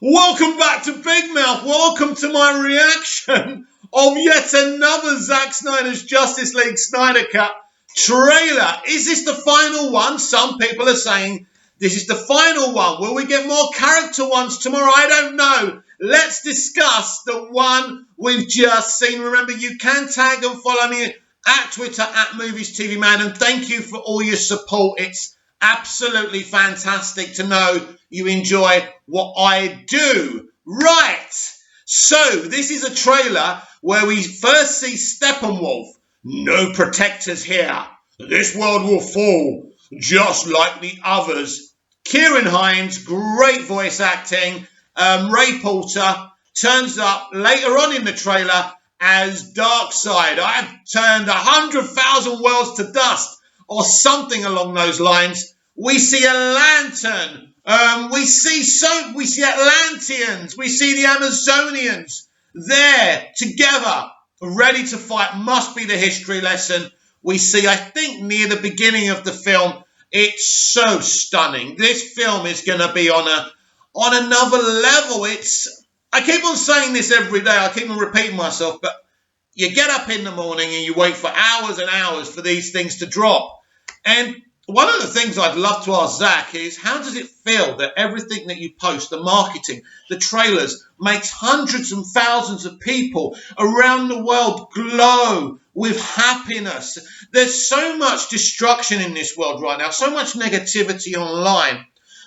Welcome back to Big Mouth. Welcome to my reaction of yet another Zack Snyder's Justice League Snyder Cut trailer. Is this the final one? Some people are saying this is the final one. Will we get more character ones tomorrow? I don't know. Let's discuss the one we've just seen. Remember, you can tag and follow me at Twitter at MoviesTVMan, and thank you for all your support. It's absolutely fantastic to know you enjoy what I do. Right, so this is a trailer where we first see Steppenwolf. No protectors here. This world will fall just like the others. Kieran Hines, great voice acting. Ray Porter turns up later on in the trailer as Darkseid. I've turned 100,000 worlds to dust, or something along those lines. We see a lantern. We see Atlanteans. We see the Amazonians there together, ready to fight. Must be the history lesson. We see, I think, near the beginning of the film. It's so stunning. This film is going to be on another level. I keep on saying this every day. I keep on repeating myself, but you get up in the morning and you wait for hours and hours for these things to drop. And one of the things I'd love to ask Zack is, how does it feel that everything that you post, the marketing, the trailers, makes hundreds and thousands of people around the world glow with happiness? There's so much destruction in this world right now, so much negativity online.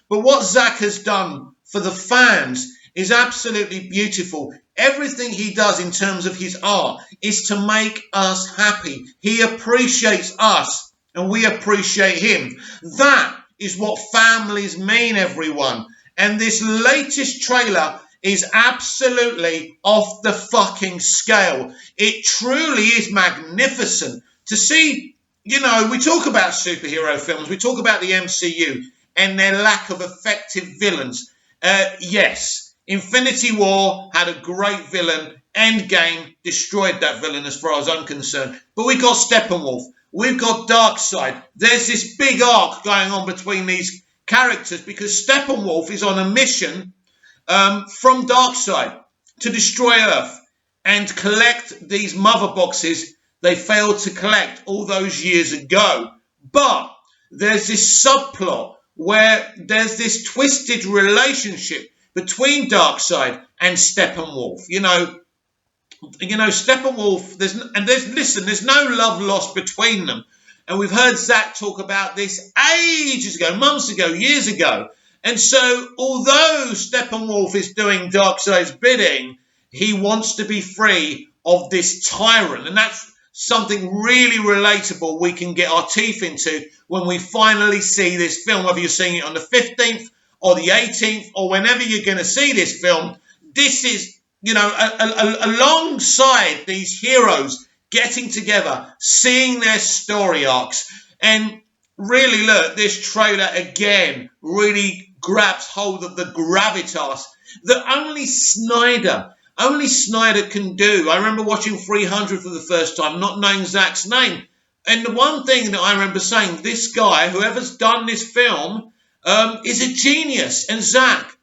But what Zack has done for the fans is absolutely beautiful. Everything he does in terms of his art is to make us happy. He appreciates us, and we appreciate him. That is what families mean, everyone. And this latest trailer is absolutely off the fucking scale. It truly is magnificent to see. You know, we talk about superhero films, we talk about the MCU and their lack of effective villains. Yes, Infinity War had a great villain. Endgame destroyed that villain as far as I'm concerned. But we got Steppenwolf. We've got Darkseid. There's this big arc going on between these characters because Steppenwolf is on a mission from Darkseid to destroy Earth and collect these mother boxes they failed to collect all those years ago. But there's this subplot where there's this twisted relationship between Darkseid and Steppenwolf. You know, Steppenwolf, there's no love lost between them. And we've heard Zack talk about this ages ago, months ago, years ago. And so, although Steppenwolf is doing Darkseid's bidding, he wants to be free of this tyrant. And that's something really relatable we can get our teeth into when we finally see this film, whether you're seeing it on the 15th or the 18th or whenever you're going to see this film. This is, you know, alongside these heroes getting together, seeing their story arcs. And really, look, this trailer again really grabs hold of the gravitas that only Snyder can do. I remember watching 300 for the first time, not knowing Zack's name. And the one thing that I remember saying, this guy, whoever's done this film, is a genius. And Zack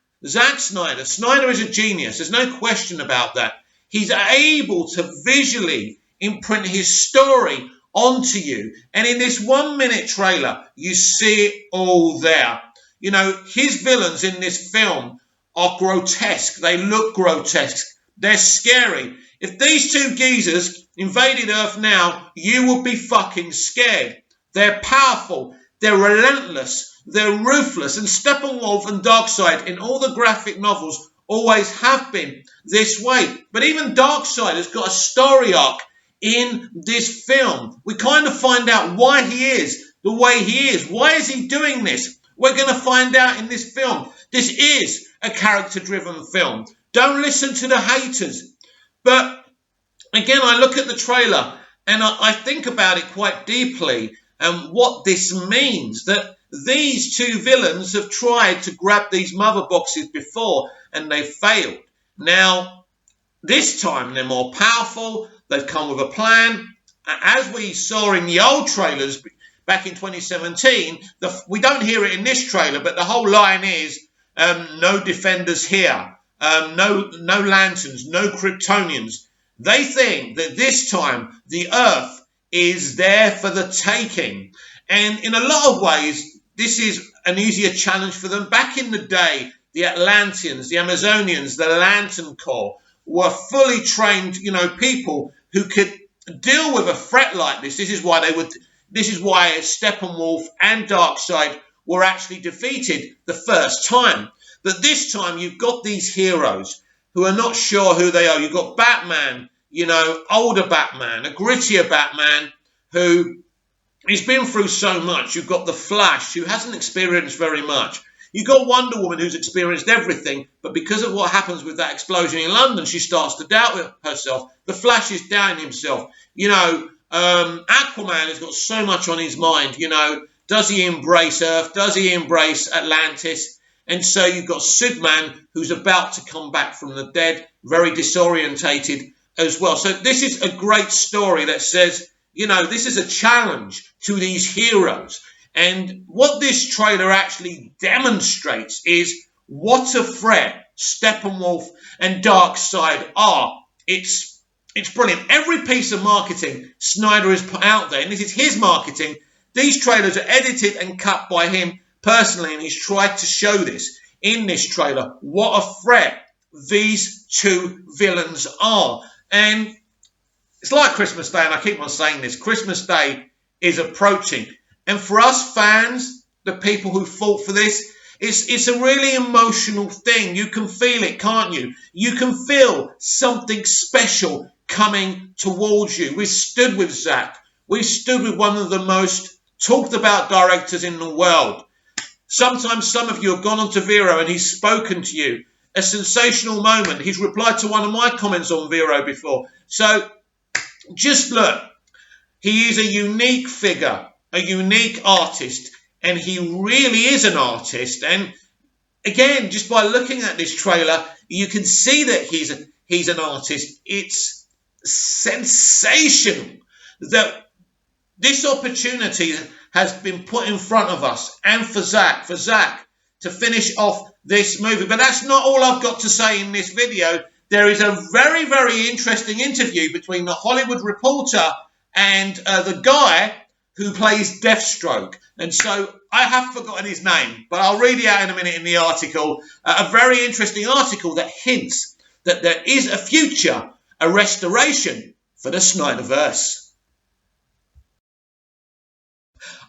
Snyder is a genius. There's no question about that. He's able to visually imprint his story onto you. And in this 1 minute trailer, you see it all there. You know, his villains in this film are grotesque. They look grotesque. They're scary. If these two geezers invaded Earth now, you would be fucking scared. They're powerful. They're relentless. They're ruthless. And Steppenwolf and Darkseid in all the graphic novels always have been this way. But even Darkseid has got a story arc in this film. We kind of find out why he is the way he is. Why is he doing this? We're going to find out in this film. This is a character-driven film. Don't listen to the haters. But again, I look at the trailer and I think about it quite deeply and what this means, that these two villains have tried to grab these mother boxes before and they failed. Now, this time they're more powerful. They've come with a plan. As we saw in the old trailers back in 2017, we don't hear it in this trailer, but the whole line is, no defenders here. no lanterns, no Kryptonians. They think that this time the Earth is there for the taking. And in a lot of ways, this is an easier challenge for them. Back in the day, the Atlanteans, the Amazonians, the Lantern Corps were fully trained, people who could deal with a threat like this. This is why Steppenwolf and Darkseid were actually defeated the first time. But this time you've got these heroes who are not sure who they are. You've got Batman, older Batman, a grittier Batman who he's been through so much. You've got the Flash, who hasn't experienced very much. You've got Wonder Woman, who's experienced everything, but because of what happens with that explosion in London, she starts to doubt herself. The Flash is doubting himself. Aquaman has got so much on his mind. Does he embrace Earth? Does he embrace Atlantis? And so you've got Superman, who's about to come back from the dead, very disorientated as well. So this is a great story that says, this is a challenge to these heroes. And what this trailer actually demonstrates is what a threat Steppenwolf and Darkseid are. It's brilliant. Every piece of marketing Snyder has put out there, and this is his marketing, these trailers are edited and cut by him personally, and he's tried to show this in this trailer, what a threat these two villains are. And it's like Christmas Day, and I keep on saying this, Christmas Day is approaching. And for us fans, the people who fought for this, it's a really emotional thing. You can feel it, can't you? You can feel something special coming towards you. We stood with Zack. We stood with one of the most talked about directors in the world. Sometimes some of you have gone on to Vero and he's spoken to you. A sensational moment. He's replied to one of my comments on Vero before. So just look. He is a unique figure, a unique artist, and he really is an artist. And again, just by looking at this trailer, you can see that he's an artist. It's sensational that this opportunity has been put in front of us, and for Zack to finish off this movie. But that's not all I've got to say in this video. There is a very, very interesting interview between the Hollywood Reporter and the guy who plays Deathstroke. And so I have forgotten his name, but I'll read it out in a minute in the article. A very interesting article that hints that there is a future, a restoration for the Snyderverse.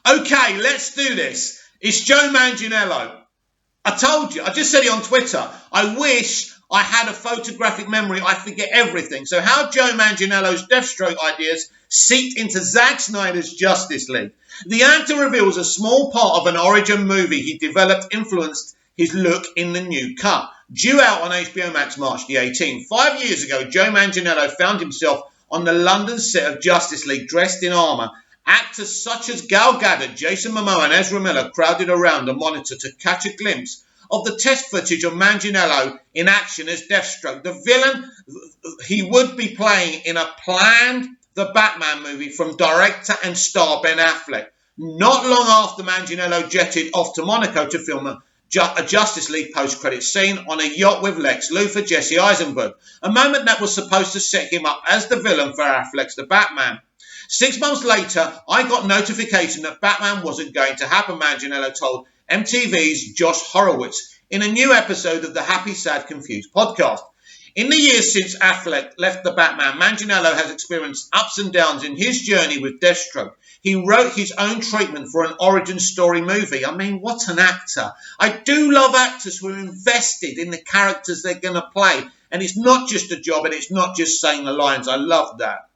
Okay, let's do this. It's Joe Manganiello. I told you, I just said it on Twitter. I wish I had a photographic memory. I forget everything. So how Joe Manganiello's Deathstroke ideas seeped into Zack Snyder's Justice League. The actor reveals a small part of an origin movie he developed influenced his look in the new cut. Due out on HBO Max March the 18th. 5 years ago, Joe Manganiello found himself on the London set of Justice League dressed in armour. Actors such as Gal Gadot, Jason Momoa and Ezra Miller crowded around a monitor to catch a glimpse of the test footage of Manganiello in action as Deathstroke, the villain he would be playing in a planned The Batman movie from director and star Ben Affleck. Not long after Manganiello jetted off to Monaco to film a Justice League post-credit scene on a yacht with Lex Luthor, Jesse Eisenberg, a moment that was supposed to set him up as the villain for Affleck's The Batman. 6 months later, I got notification that Batman wasn't going to happen, Manganiello told MTV's Josh Horowitz in a new episode of the Happy, Sad, Confused podcast. In the years since Affleck left The Batman, Manganiello has experienced ups and downs in his journey with Deathstroke. He wrote his own treatment for an origin story movie. I mean, what an actor. I do love actors who are invested in the characters they're going to play. And it's not just a job and it's not just saying the lines. I love that.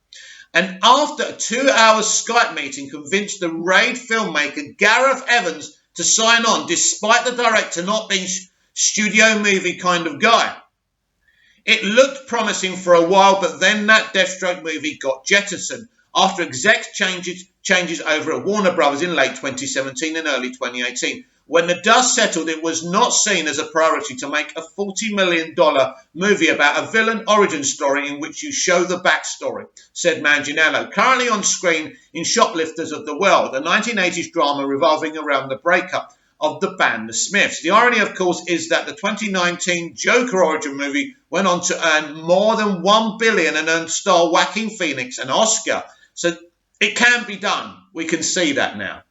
And after a 2-hour Skype meeting convinced the Raid filmmaker Gareth Evans to sign on, despite the director not being studio movie kind of guy. It looked promising for a while, but then that Deathstroke movie got jettisoned after exec changes over at Warner Brothers in late 2017 and early 2018. When the dust settled, it was not seen as a priority to make a $40 million movie about a villain origin story in which you show the backstory, said Manganiello. Currently on screen in Shoplifters of the World, a 1980s drama revolving around the breakup of the band The Smiths. The irony, of course, is that the 2019 Joker origin movie went on to earn more than $1 billion and earned star Joaquin Phoenix an Oscar. So it can be done. We can see that now.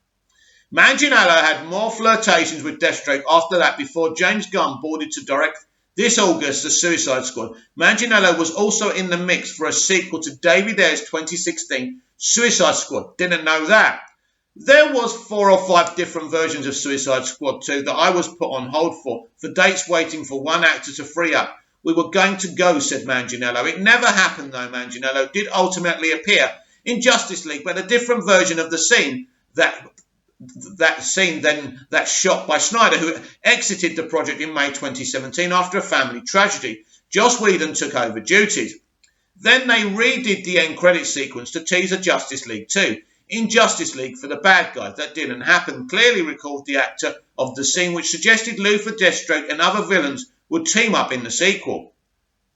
Manganiello had more flirtations with Deathstroke after that before James Gunn boarded to direct this August The Suicide Squad. Manganiello was also in the mix for a sequel to David Ayer's 2016 Suicide Squad. Didn't know that. There was 4 or 5 different versions of Suicide Squad 2 that I was put on hold for dates waiting for one actor to free up. We were going to go, said Manganiello. It never happened though. Manganiello did ultimately appear in Justice League, but a different version of the scene that shot by Snyder, who exited the project in May 2017 after a family tragedy. Joss Whedon took over duties. Then they redid the end credit sequence to tease a Justice League 2. In Justice League for the bad guys. That didn't happen. Clearly recalled the actor of the scene, which suggested Luthor, Deathstroke and other villains would team up in the sequel.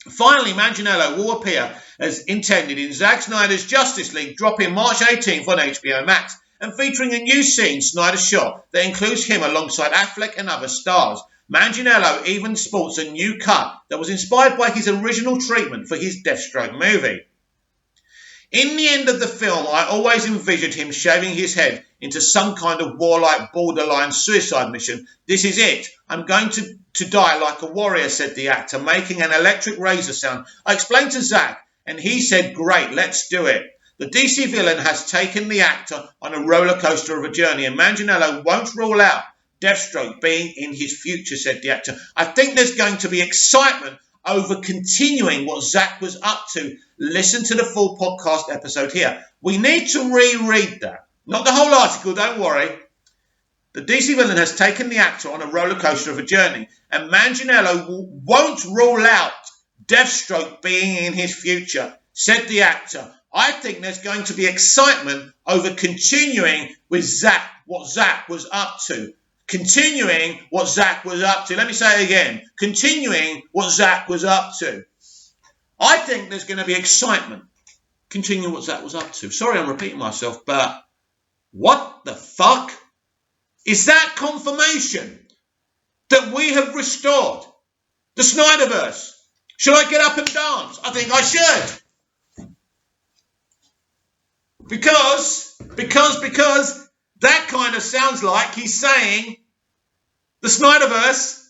Finally, Manganiello will appear as intended in Zack Snyder's Justice League, dropping March 18th on HBO Max, and featuring a new scene Snyder shot that includes him alongside Affleck and other stars. Manganiello even sports a new cut that was inspired by his original treatment for his Deathstroke movie. In the end of the film, I always envisioned him shaving his head into some kind of warlike borderline suicide mission. This is it. I'm going to die like a warrior, said the actor, making an electric razor sound. I explained to Zack, and he said, great, let's do it. The DC villain has taken the actor on a roller coaster of a journey, and Manganiello won't rule out Deathstroke being in his future, said the actor. I think there's going to be excitement over continuing what Zack was up to. Listen to the full podcast episode here. We need to reread that. Not the whole article, don't worry. The DC villain has taken the actor on a roller coaster of a journey, and Manganiello won't rule out Deathstroke being in his future, said the actor. I think there's going to be excitement over continuing with Zack, what Zack was up to. Continuing what Zack was up to. Let me say it again. Continuing what Zack was up to. I think there's going to be excitement. Continuing what Zack was up to. Sorry I'm repeating myself, but what the fuck? Is that confirmation that we have restored the Snyderverse? Should I get up and dance? I think I should. Because that kind of sounds like he's saying the Snyderverse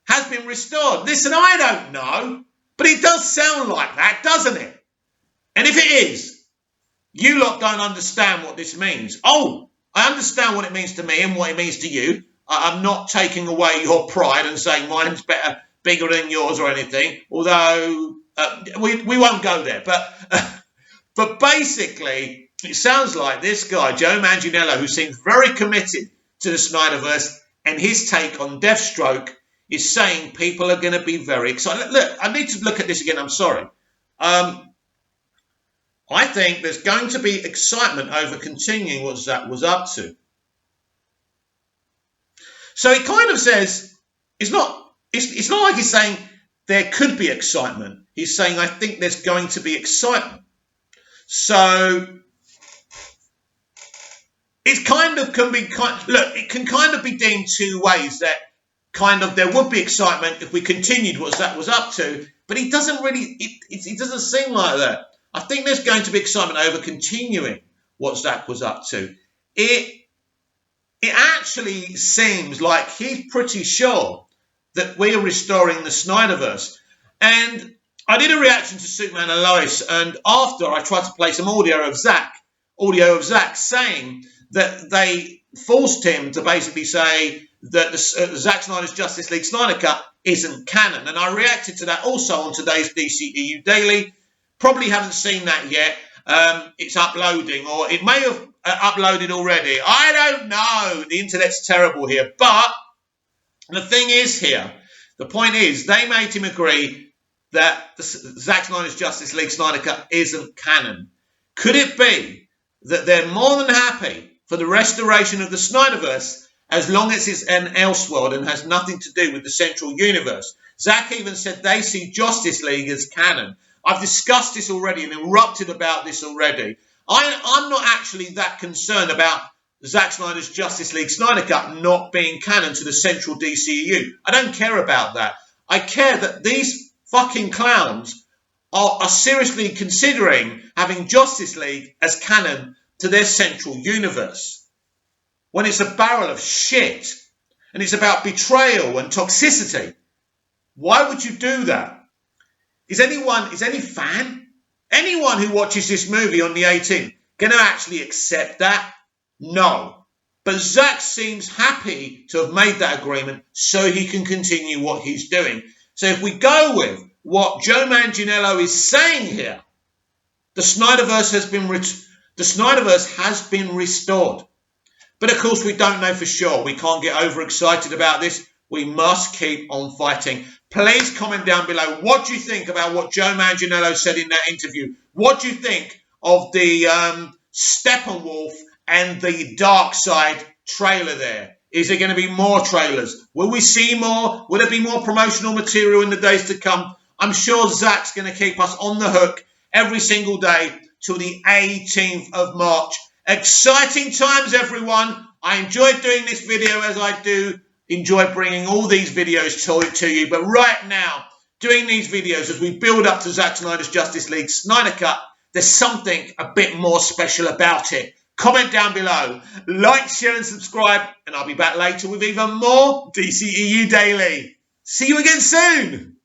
has been restored. Listen, I don't know, but it does sound like that, doesn't it? And if it is, you lot don't understand what this means. Oh, I understand what it means to me and what it means to you. I'm not taking away your pride and saying mine's bigger than yours or anything, although we won't go there. But basically, it sounds like this guy, Joe Manganiello, who seems very committed to the Snyderverse and his take on Deathstroke, is saying people are going to be very excited. Look, I need to look at this again. I'm sorry. I think there's going to be excitement over continuing what Zack was up to. So he kind of says, it's not like he's saying there could be excitement. He's saying, I think there's going to be excitement. So it kind of can be it can kind of be deemed two ways, that kind of there would be excitement if we continued what Zack was up to, but he doesn't really, it doesn't seem like that. I think there's going to be excitement over continuing what Zack was up to. It actually seems like he's pretty sure that we're restoring the Snyderverse. And I did a reaction to Superman and Lois, and after I tried to play some audio of Zack saying that they forced him to basically say that the Zack Snyder's Justice League Snyder Cut isn't canon. And I reacted to that also on today's DCEU Daily. Probably haven't seen that yet. It's uploading, or it may have uploaded already. I don't know. The internet's terrible here. But the thing is here, the point is, they made him agree that the Zack Snyder's Justice League Snyder Cut isn't canon. Could it be that they're more than happy for the restoration of the Snyderverse as long as it's an Elseworld and has nothing to do with the central universe? Zack even said they see Justice League as canon. I've discussed this already and erupted about this already. I'm not actually that concerned about Zack Snyder's Justice League Snyder Cut not being canon to the central DCEU. I don't care about that. I care that these fucking clowns are seriously considering having Justice League as canon to their central universe. When it's a barrel of shit and it's about betrayal and toxicity. Why would you do that? Is any fan, anyone who watches this movie on the 18th going to actually accept that? No. But Zack seems happy to have made that agreement so he can continue what he's doing. So if we go with what Joe Manganiello is saying here, the Snyderverse has been restored. But of course we don't know for sure. We can't get overexcited about this. We must keep on fighting. Please comment down below. What do you think about what Joe Manganiello said in that interview? What do you think of the Steppenwolf and the Darkseid trailer there? Is there going to be more trailers? Will we see more? Will there be more promotional material in the days to come? I'm sure Zack's going to keep us on the hook every single day till the 18th of March. Exciting times, everyone. I enjoyed doing this video as I do enjoy bringing all these videos to you. But right now, doing these videos as we build up to Zack Snyder's Justice League Snyder Cut, there's something a bit more special about it. Comment down below, like, share and subscribe, and I'll be back later with even more DCEU Daily. See you again soon.